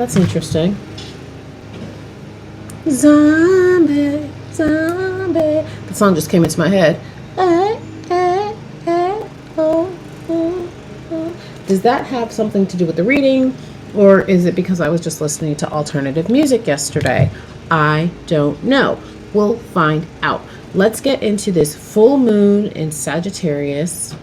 That's interesting. Zombie, zombie. The song just came into my head. Does that have something to do with the reading? Or is it because I was just listening to alternative music yesterday? I don't know. We'll find out. Let's get into this full moon in Sagittarius.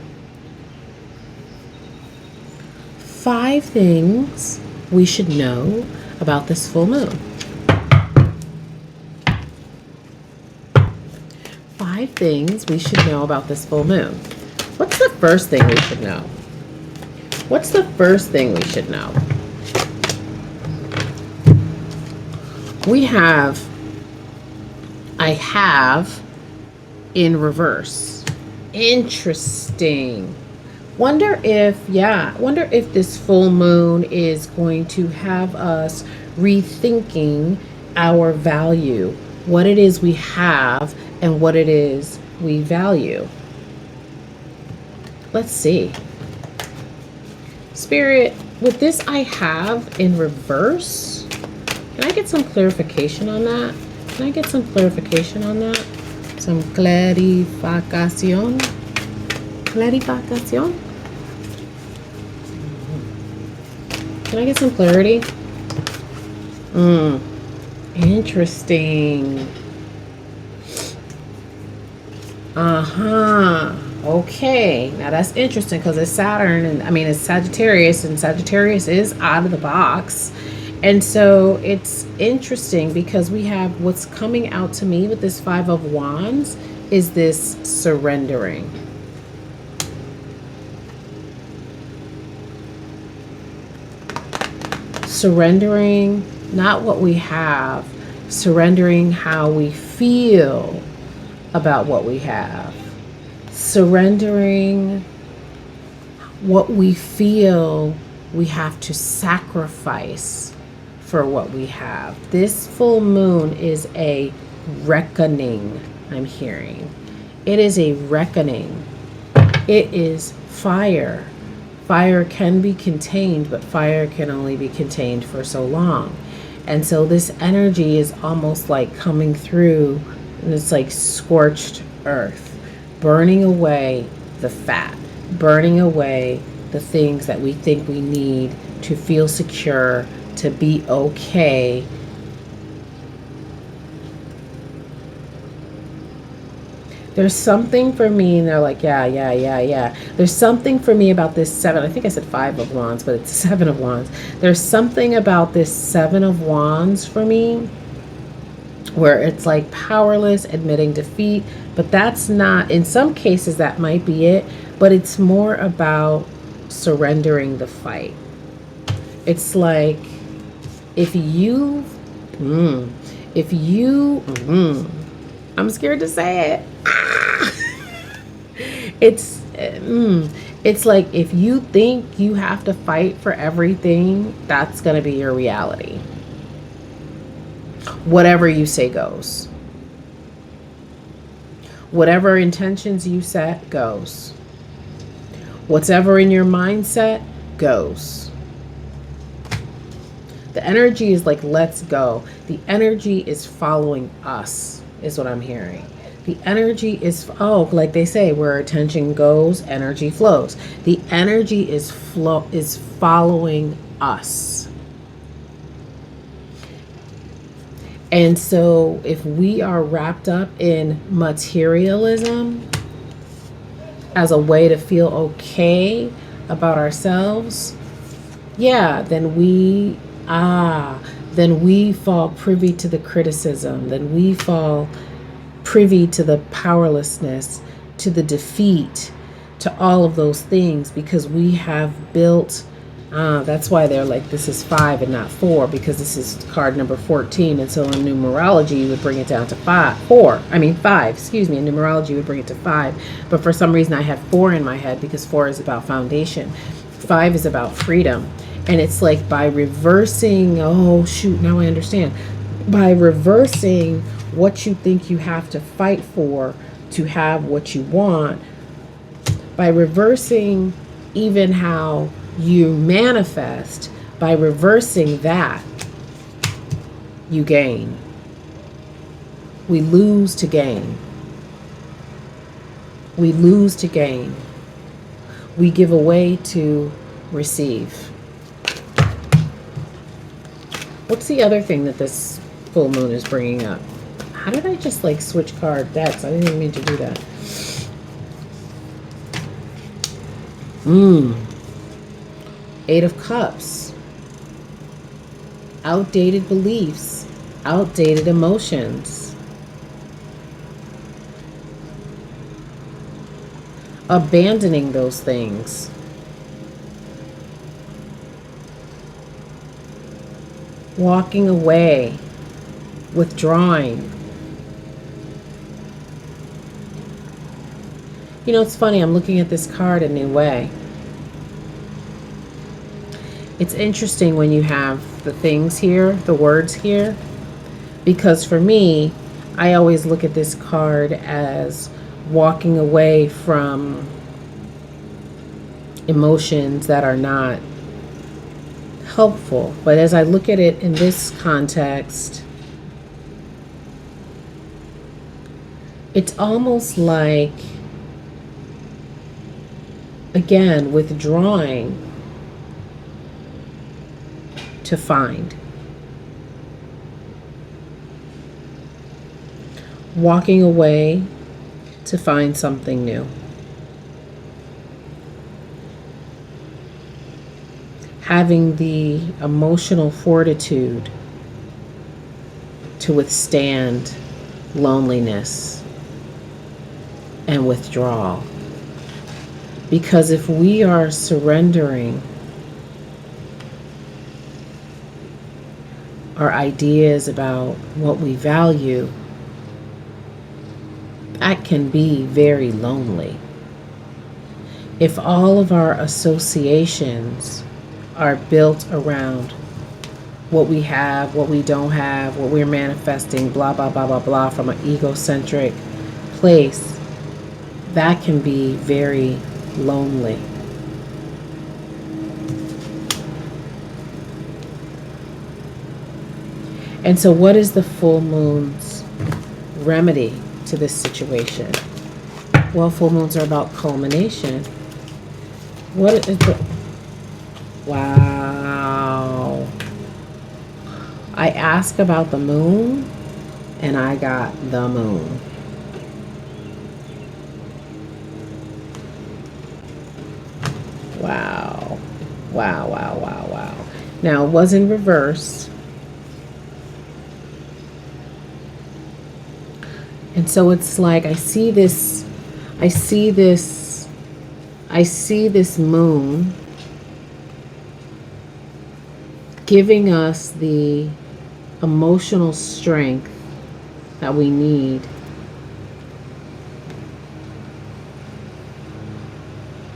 5 things we should know about this full moon. 5 things we should know about this full moon. What's the first thing we should know? What's the first thing we should know? I have in reverse. Interesting. Wonder if this full moon is going to have us rethinking our value, what it is we have and what it is we value. Let's see. Spirit, with this I have in reverse, can I get some clarification on that? Can I get some clarification on that? Some clarificación? Clarificación? Can I get some clarity? Interesting. Okay, now that's interesting because it's Saturn, and it's Sagittarius, and Sagittarius is out of the box. And so it's interesting because we have what's coming out to me with this 5 of Wands is this surrendering. Surrendering not what we have, surrendering how we feel about what we have. Surrendering what we feel we have to sacrifice for what we have. This full moon is a reckoning, I'm hearing. It is a reckoning. It is fire. Fire can be contained, but fire can only be contained for so long. And so this energy is almost like coming through, and it's like scorched earth, burning away the fat, burning away the things that we think we need to feel secure, to be okay. There's something for me, and they're like, yeah. There's something for me about this 7. I think I said 5 of Wands, but it's 7 of Wands. There's something about this 7 of Wands for me where it's like powerless, admitting defeat, but that's not, in some cases that might be it, but it's more about surrendering the fight. It's like if you I'm scared to say it. It's like if you think you have to fight for everything, that's going to be your reality. Whatever you say goes. Whatever intentions you set goes. Whatever in your mindset goes. The energy is like, let's go. The energy is following us, is what I'm hearing. The energy is, like they say, where attention goes, energy flows. The energy is following us. And so if we are wrapped up in materialism as a way to feel okay about ourselves, then we fall privy to the criticism, then we fall privy to the powerlessness, to the defeat, to all of those things, because we have built, that's why they're like, this is 5 and not 4, because this is card number 14, and so in numerology you would bring it down to 5, in numerology you would bring it to 5, but for some reason I have 4 in my head, because 4 is about foundation, 5 is about freedom. And it's like by reversing, now I understand. By reversing what you think you have to fight for to have what you want, by reversing even how you manifest, By reversing that, you gain. We lose to gain. We lose to gain. We give away to receive. What's the other thing that this full moon is bringing up? How did I just like switch card decks? I didn't even mean to do that. Eight of Cups. Outdated beliefs. Outdated emotions. Abandoning those things. Walking away. Withdrawing. You know, it's funny, I'm looking at this card a new way. It's interesting when you have the things here, the words here, because for me, I always look at this card as walking away from emotions that are not helpful. But as I look at it in this context, it's almost like, again, withdrawing to find. Walking away to find something new. Having the emotional fortitude to withstand loneliness and withdrawal. Because if we are surrendering our ideas about what we value, that can be very lonely. If all of our associations are built around what we have, what we don't have, what we're manifesting, blah, blah, blah, blah, blah, from an egocentric place, that can be very lonely. And so what is the full moon's remedy to this situation? Well, full moons are about culmination. What is the... Wow. I asked about the moon and I got the moon. Wow. Wow, wow, wow, wow. Now, it was in reverse. And so it's like I see this moon giving us the emotional strength that we need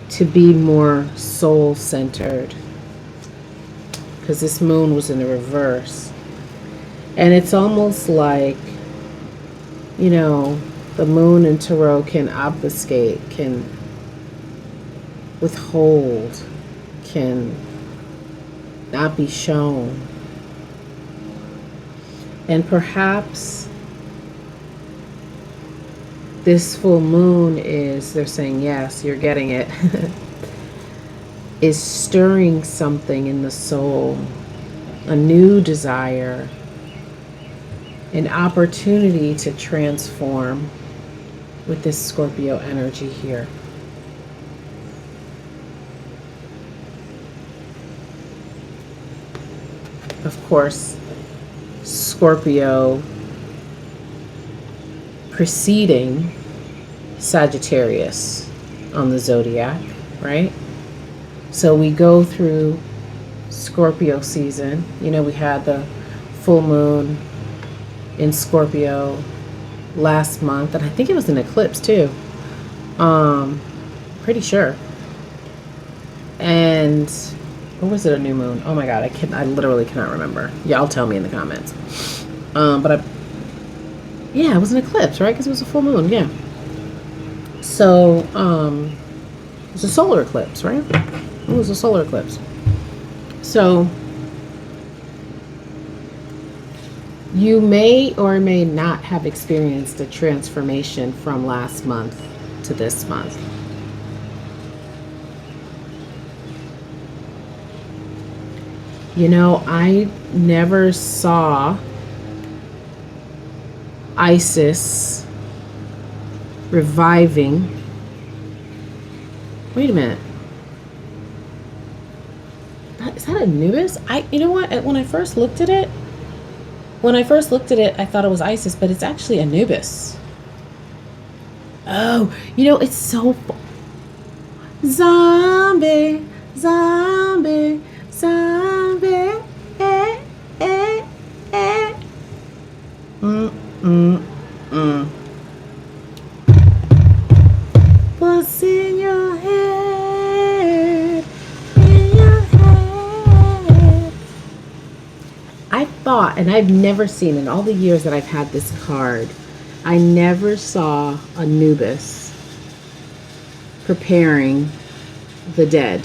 to be more soul-centered, because this moon was in the reverse. And it's almost like, you know, the moon in tarot can obfuscate, can withhold, can not be shown. And perhaps this full moon is, they're saying, yes, you're getting it, is stirring something in the soul, a new desire, an opportunity to transform with this Scorpio energy here. Of course, Scorpio preceding Sagittarius on the zodiac, right? So we go through Scorpio season. You know, we had the full moon in Scorpio last month, and I think it was an eclipse too. Pretty sure. And or was it a new moon? Oh my god, I literally cannot remember. Y'all tell me in the comments. Yeah, it was an eclipse, right? Because it was a full moon, yeah. So, it was a solar eclipse, right? It was a solar eclipse. So, You may or may not have experienced a transformation from last month to this month. You know, I never saw Isis reviving. Wait a minute. Is that Anubis? You know what? When I first looked at it, I thought it was Isis, but it's actually Anubis. Oh, you know, it's so zombie, zombie, zombie. Eh, eh, eh. What's in your head? In your head. I thought, and I've never seen in all the years that I've had this card, I never saw Anubis preparing the dead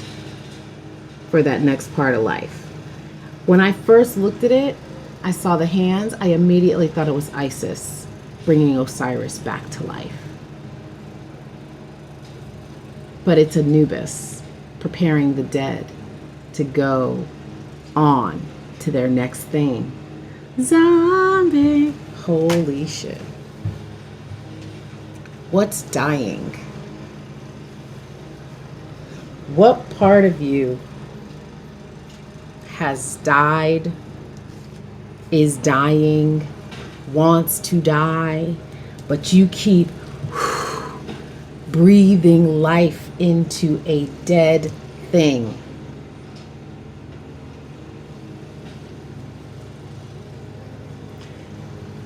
for that next part of life. When I first looked at it, I saw the hands. I immediately thought it was Isis bringing Osiris back to life. But it's Anubis preparing the dead to go on to their next thing. Zombie. Holy shit. What's dying? What part of you has died, is dying, wants to die, but you keep breathing life into a dead thing?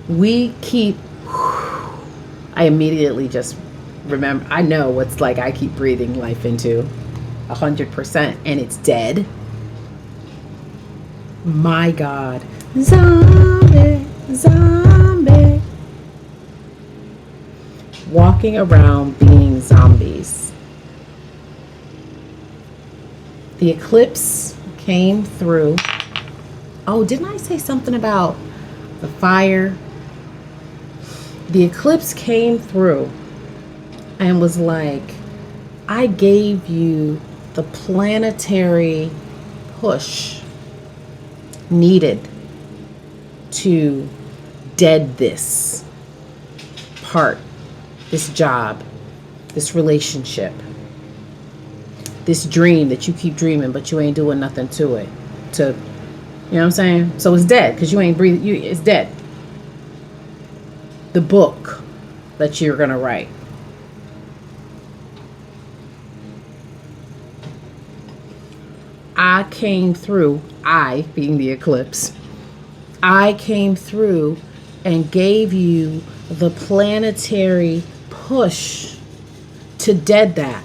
We keep, I immediately just remember, I know what's like I keep breathing life into 100% and it's dead. My God. Zombie, zombie. Walking around being zombies. The eclipse came through. Oh, didn't I say something about the fire? The eclipse came through and was like, I gave you the planetary push needed to dead this part, this job, this relationship, this dream that you keep dreaming, but you ain't doing nothing to it. You know what I'm saying? So it's dead because you ain't breathing. It's dead. The book that you're going to write. I came through, I being the eclipse, I came through and gave you the planetary push to dead that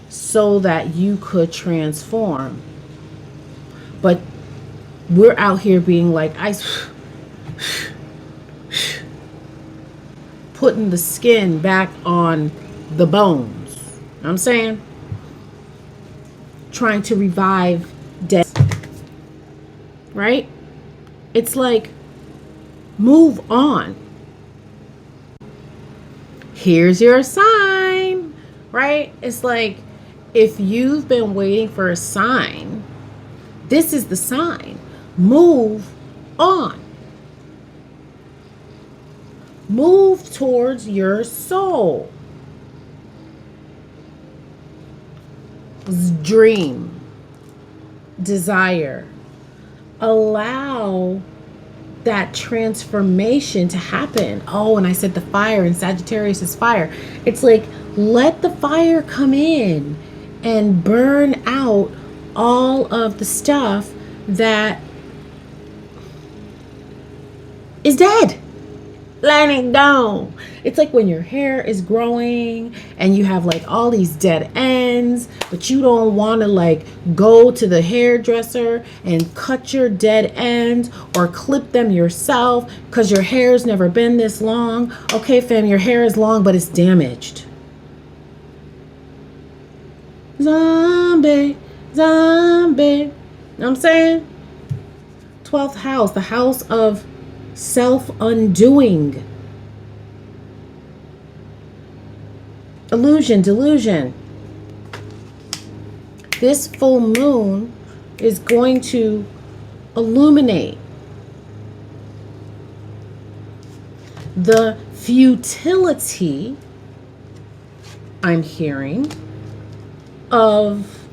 so that you could transform. But we're out here being like ice, putting the skin back on the bones. You know what I'm saying? Trying to revive dead. Right? It's like, move on. Here's your sign. Right? It's like, if you've been waiting for a sign, this is the sign. Move on. Move towards your soul. Dream. Desire. Allow that transformation to happen. Oh, and I said the fire, and Sagittarius is fire. It's like, let the fire come in and burn out all of the stuff that is dead. Let it go. It's like when your hair is growing and you have like all these dead ends, but you don't want to like go to the hairdresser and cut your dead ends or clip them yourself because your hair's never been this long. Okay, fam, your hair is long, but it's damaged. Zombie, zombie. You know what I'm saying? 12th house, the house of self-undoing. Illusion, delusion. This full moon is going to illuminate the futility, I'm hearing, of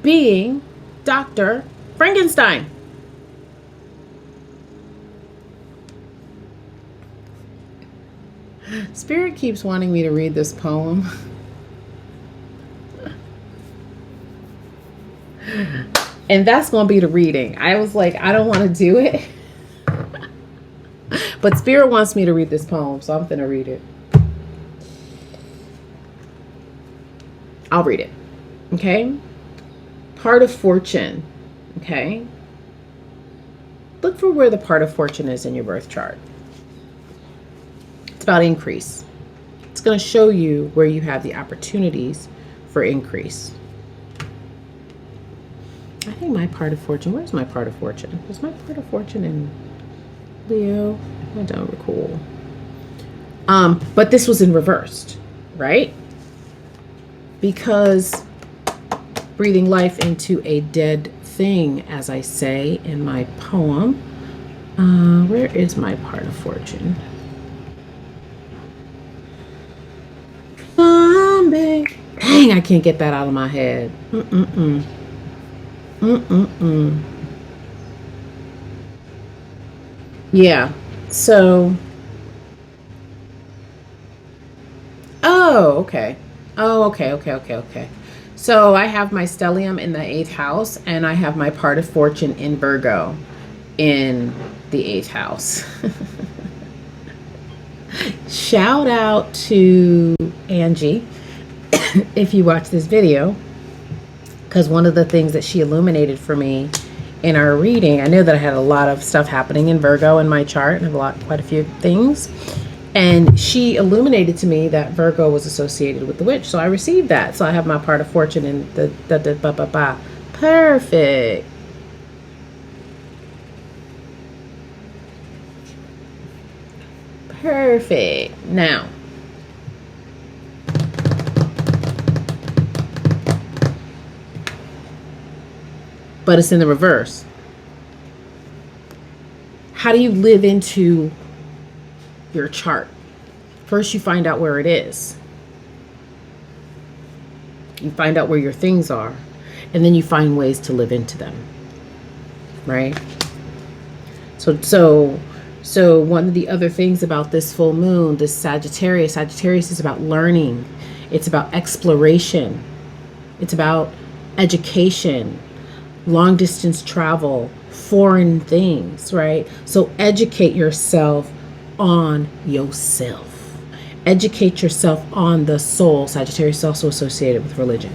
being Dr. Frankenstein. Spirit keeps wanting me to read this poem. And that's going to be the reading. I was like, I don't want to do it. But Spirit wants me to read this poem, so I'm going to read it. I'll read it. Okay? Part of fortune. Okay? Look for where the part of fortune is in your birth chart. It's about increase. It's going to show you where you have the opportunities for increase. I think my part of fortune, where's my part of fortune? Is my part of fortune in Leo? I don't recall. But this was in reversed, right? Because breathing life into a dead thing, as I say in my poem. Where is my part of fortune? Dang, I can't get that out of my head. Yeah, so, okay. Okay. So I have my stellium in the 8th house, and I have my part of fortune in Virgo in the 8th house. Shout out to Angie if you watch this video, because one of the things that she illuminated for me in our reading, I know that I had a lot of stuff happening in Virgo in my chart, and quite a few things, and she illuminated to me that Virgo was associated with the witch, so I received that. So I have my part of fortune in the perfect. Perfect. Now, but it's in the reverse. How do you live into your chart? First, you find out where it is. You find out where your things are, and then you find ways to live into them. Right? So one of the other things about this full moon, this Sagittarius is about learning. It's about exploration. It's about education, long distance travel, foreign things, right? So educate yourself on yourself. Educate yourself on the soul. Sagittarius is also associated with religion.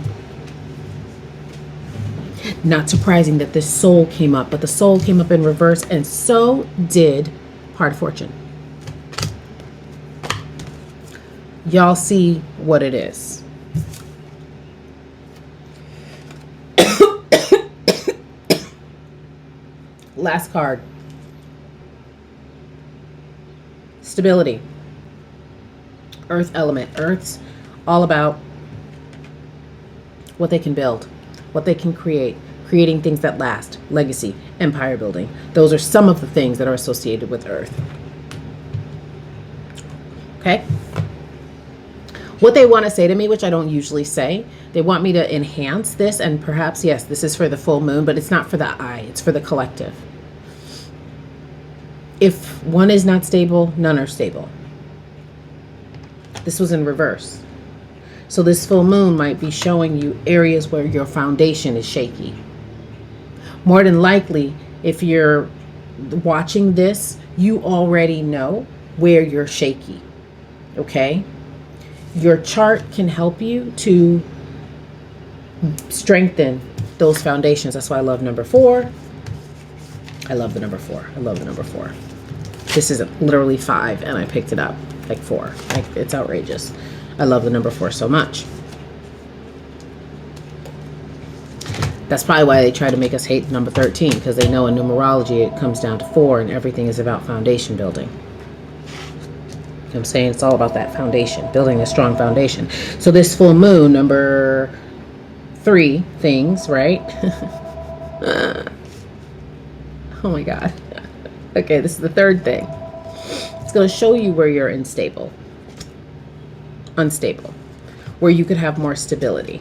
Not surprising that this soul came up, but the soul came up in reverse, and so did part of fortune. Y'all see what it is. Last card. Stability. Earth element. Earth's all about what they can build, what they can create, creating things that last, legacy, empire building. Those are some of the things that are associated with Earth. Okay? What they want to say to me, which I don't usually say, they want me to enhance this, and perhaps, yes, this is for the full moon, but it's not for the I, it's for the collective. If one is not stable, none are stable. This was in reverse. So this full moon might be showing you areas where your foundation is shaky. More than likely, if you're watching this, you already know where you're shaky. Okay? Your chart can help you to strengthen those foundations. That's why I love number 4. I love the number 4. I love the number 4. This is literally 5, and I picked it up like 4. Like, it's outrageous. I love the number 4 so much. That's probably why they try to make us hate number 13, because they know in numerology it comes down to 4 and everything is about foundation building. I'm saying it's all about that foundation, building a strong foundation. So this full moon, number 3 things, right? Oh my God. Okay, this is the third thing. It's going to show you where you're unstable, where you could have more stability.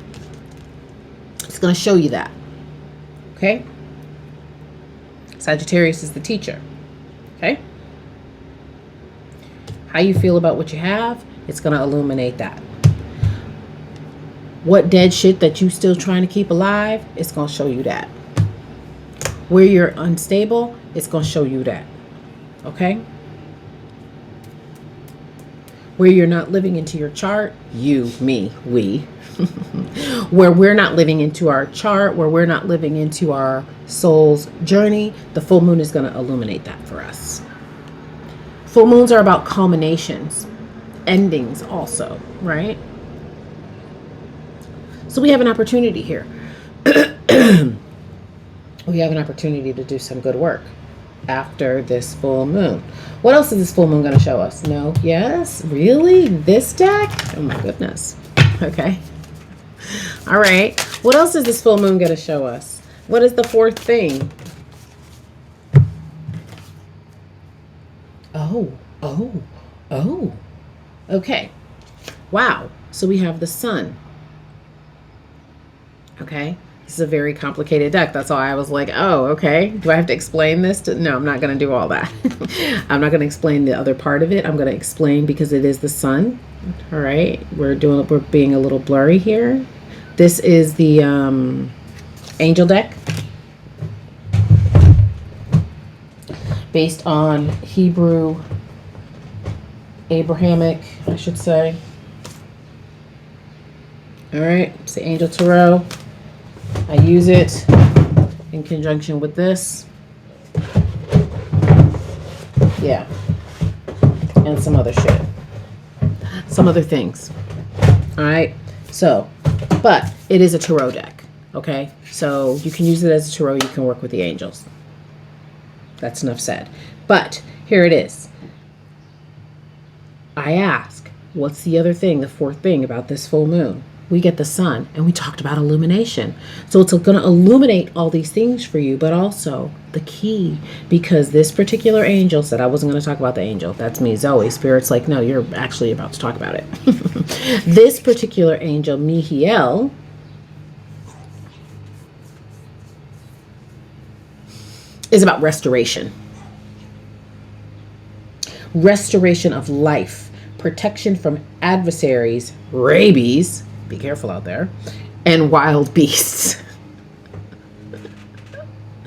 It's going to show you that. Okay? Sagittarius is the teacher. Okay? How you feel about what you have, it's going to illuminate that. What dead shit that you still trying to keep alive, it's going to show you that. Where you're unstable, it's going to show you that. Okay? Where you're not living into your chart, you, me, we. Where we're not living into our chart, where we're not living into our soul's journey, the full moon is going to illuminate that for us. Full moons are about culminations, endings also, right? So we have an opportunity here. We have an opportunity to do some good work after this full moon. What else is this full moon going to show us? No? Yes? Really? This deck? Oh my goodness. Okay. All right. What else is this full moon going to show us? What is the fourth thing? Oh. Okay. Wow. So we have the sun. Okay. This is a very complicated deck. That's why I was like, oh, okay. Do I have to explain this? No, I'm not going to do all that. I'm not going to explain the other part of it. I'm going to explain because it is the sun. All right. We're being a little blurry here. This is the angel deck. Based on Hebrew, Abrahamic, I should say. All right. It's the Angel Tarot. I use it in conjunction with this. Yeah. And some other shit. Some other things. All right. So, but it is a tarot deck. Okay. So you can use it as a tarot. You can work with the angels. That's enough said. But here it is. I ask, what's the other thing, the fourth thing about this full moon? We get the sun, and we talked about illumination. So it's going to illuminate all these things for you, but also the key, because this particular angel said I wasn't going to talk about the angel. That's me, Zoe. Spirit's like, no, you're actually about to talk about it. This particular angel, Mihiel, is about restoration. Restoration of life, protection from adversaries, rabies, be careful out there, and wild beasts.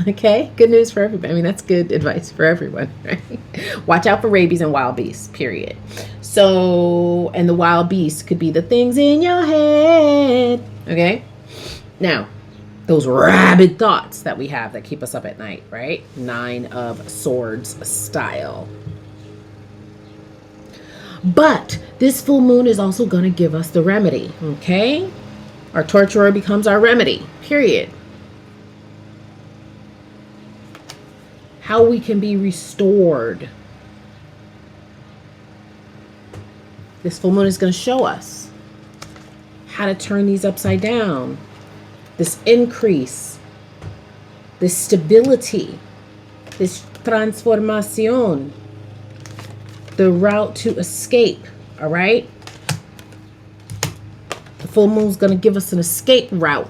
Okay, good news for everybody. I mean, that's good advice for everyone, right? Watch out for rabies and wild beasts, period. So, and the wild beasts could be the things in your head, okay? Now, those rabid thoughts that we have that keep us up at night, right? 9 of Swords style. But this full moon is also going to give us the remedy, okay? Our torturer becomes our remedy, period. How we can be restored. This full moon is going to show us how to turn these upside down. This increase, this stability, this transformación. The route to escape, all right? The full moon's going to give us an escape route.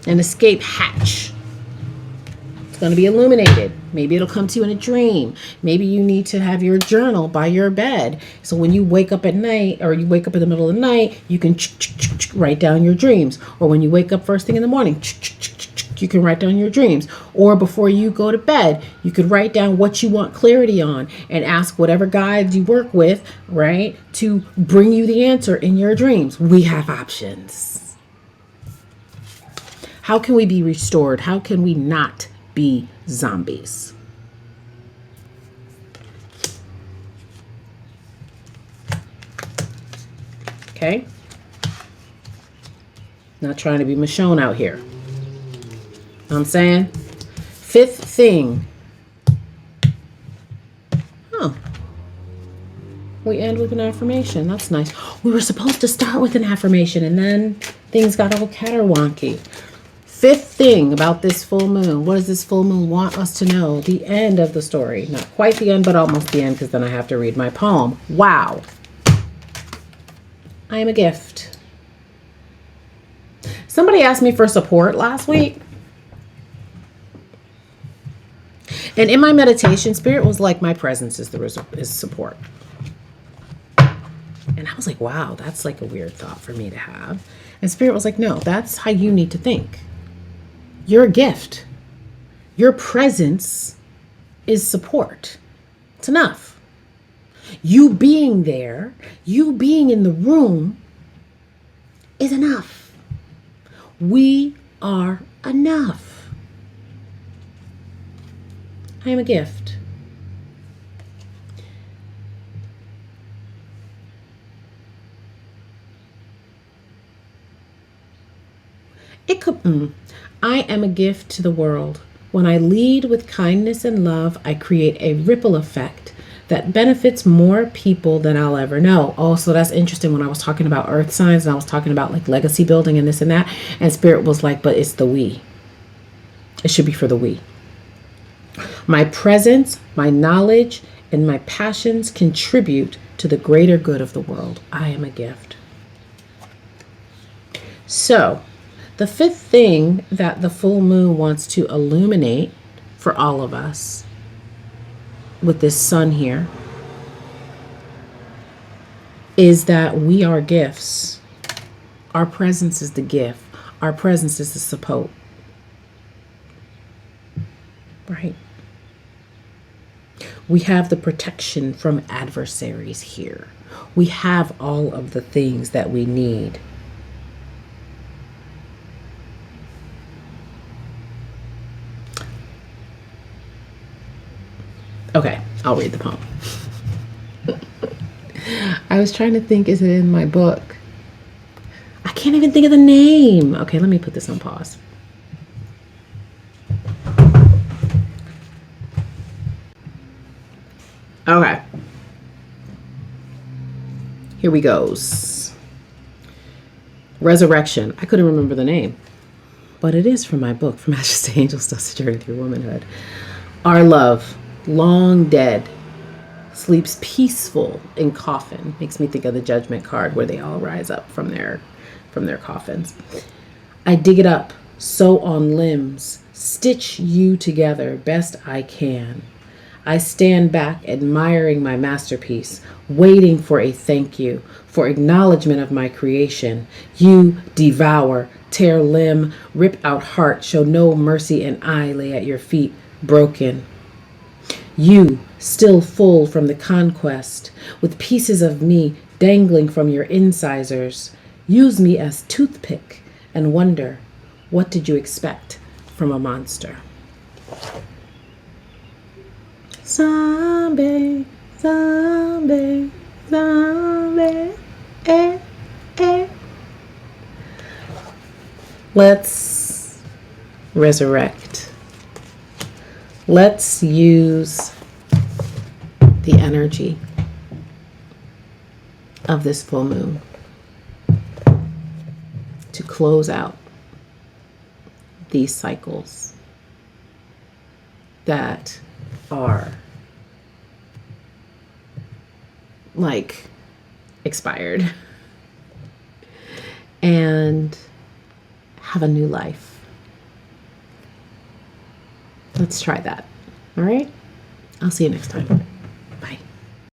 An escape hatch. It's going to be illuminated. Maybe it'll come to you in a dream. Maybe you need to have your journal by your bed. So when you wake up at night, or you wake up in the middle of the night, you can write down your dreams. Or when you wake up first thing in the morning, you can write down your dreams. Or before you go to bed, you could write down what you want clarity on and ask whatever guides you work with, right, to bring you the answer in your dreams. We have options. How can we be restored? How can we not be zombies? Okay. Not trying to be Michonne out here. Know what I'm saying? Fifth thing. Oh. We end with an affirmation. That's nice. We were supposed to start with an affirmation and then things got all caterwonky. Fifth thing about this full moon. What does this full moon want us to know? The end of the story. Not quite the end, but almost the end, because then I have to read my poem. Wow. I am a gift. Somebody asked me for support last week. And in my meditation, Spirit was like, my presence is support. And I was like, wow, that's like a weird thought for me to have. And Spirit was like, no, that's how you need to think. You're a gift. Your presence is support. It's enough. You being there, you being in the room is enough. We are enough. I am a gift. I am a gift to the world. When I lead with kindness and love, I create a ripple effect that benefits more people than I'll ever know. Oh, so that's interesting. When I was talking about earth signs and I was talking about like legacy building and this and that, and Spirit was like, but it's the we. It should be for the we. My presence, my knowledge, and my passions contribute to the greater good of the world. I am a gift. So, the fifth thing that the full moon wants to illuminate for all of us with this sun here is that we are gifts. Our presence is the gift. Our presence is the support. Right? We have the protection from adversaries here. We have all of the things that we need. Okay, I'll read the poem. I was trying to think, is it in my book? I can't even think of the name. Okay, let me put this on pause. Okay. Here we goes. Resurrection. I couldn't remember the name, but it is from my book, From Ashes to Angels, Dust to Journey Through Womanhood. Our love, long dead, sleeps peaceful in coffin. Makes me think of the Judgment card where they all rise up from their coffins. I dig it up, sew on limbs, stitch you together best I can. I stand back admiring my masterpiece, waiting for a thank you, for acknowledgement of my creation. You devour, tear limb, rip out heart, show no mercy, and I lay at your feet, broken. You, still full from the conquest, with pieces of me dangling from your incisors, use me as toothpick and wonder, what did you expect from a monster? Zombie, zombie, zombie, eh, eh. Let's resurrect. Let's use the energy of this full moon to close out these cycles that are like expired and have a new life. Let's try that. All right. I'll see you next time.